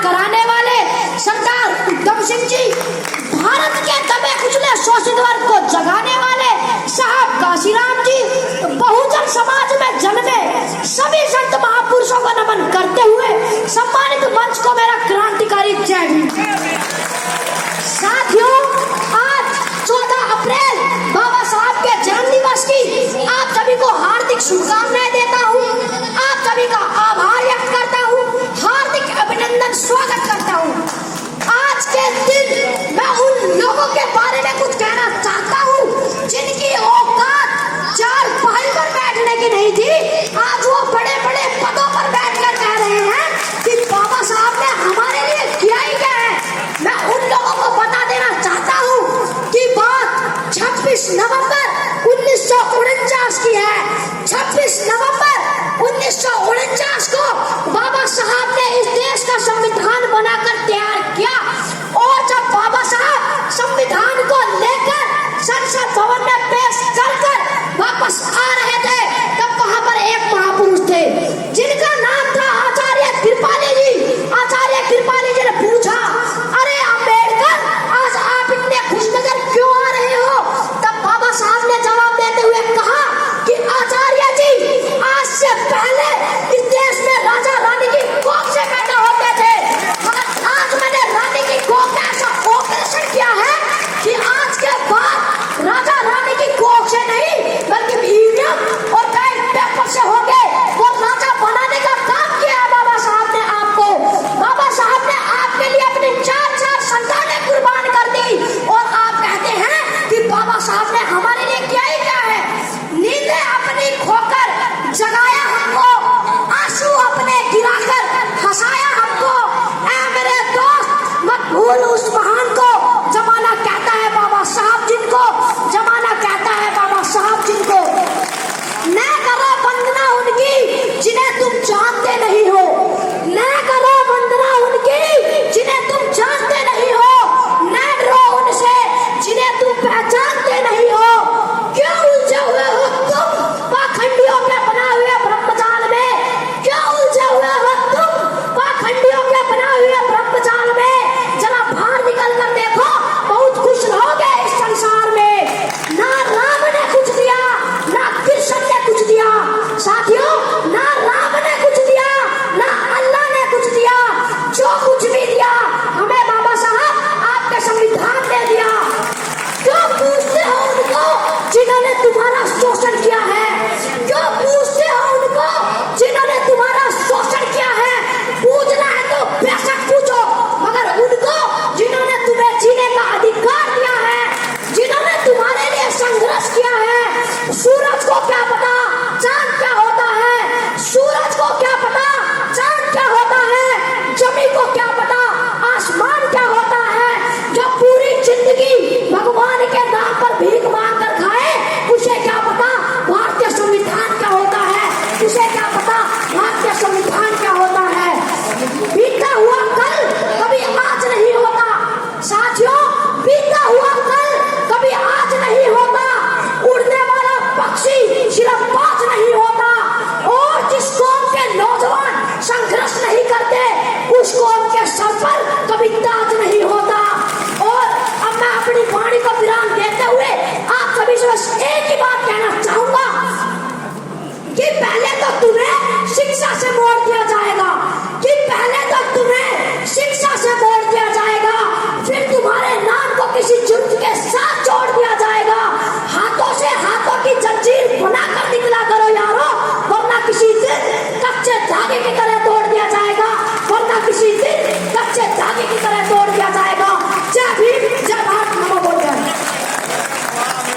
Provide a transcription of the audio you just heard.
कराने वाले सरदार उधम सिंह जी, भारत के दबे कुचले शोषित वर्ग को जगाने वाले साहब काशीराम जी, बहुजन समाज में जन्मे सभी संत महापुरुषों को नमन करते हुए सम्मानित मंच को मेरा क्रांतिकारी जय भीम। साथियों, आज 14 अप्रैल बाबा साहब के जन्म दिवस की आप सभी को हार्दिक शुभकामनाएं देता हूँ। आप सभी का आभार व्यक्त करता हूँ, हार्दिक अभिनंदन स्वागत करता हूँ। आज के दिन मैं उन लोगों के बारे में कुछ कहना चाहता हूँ जिनकी औकात चार पाई पर बैठने की नहीं थी, आज वो बड़े बड़े पदों पर बैठकर कह रहे हैं कि बाबा साहब ने हमारे लिए किया ही क्या है। मैं उन लोगों को बता देना चाहता हूँ कि बात 26 नवंबर 1949 की है। 26 नवंबर 1949 को बाबा साहब ने इस देश का संविधान बनाकर तैयार किया और जब बाबा साहब संविधान को लेकर संसद भवन में पेश कर वापस आ रहे थे, तब वहां पर एक महापुरुष थे जिनका नाम था आचार्य कृपाली जी। आचार्य कृपाली जी ने पूछा, अरे अम्बेडकर, आज आप इतने खुशनगर क्यों आ रहे हो? तब बाबा साहब ने जवाब देते हुए कहा कि आचार्य जी, आज से पहले इस देश में राजा रानी की कोख से पैदा होते थे, मगर आज मैंने रानी की कोख का ऐसा ऑपरेशन किया है कि आज के बाद राजा रानी की कोख से नहीं बल्कि ईवीएम और बैलेट पेपर से हो गए वो राजा बनाने का काम किया है बाबा साहब ने आपको। बाबा साहब ने आपके लिए अपनी 4 संतानें कुर्बान कर दी और आप कहते हैं कि बाबा साहब ने हमारे लिए किया ही क्या है। नींदें अपनी खोकर जगाया हमको, आंसू अपने गिराकर हंसाया हमको। ऐ मेरे दोस्त, मत भूल उस महान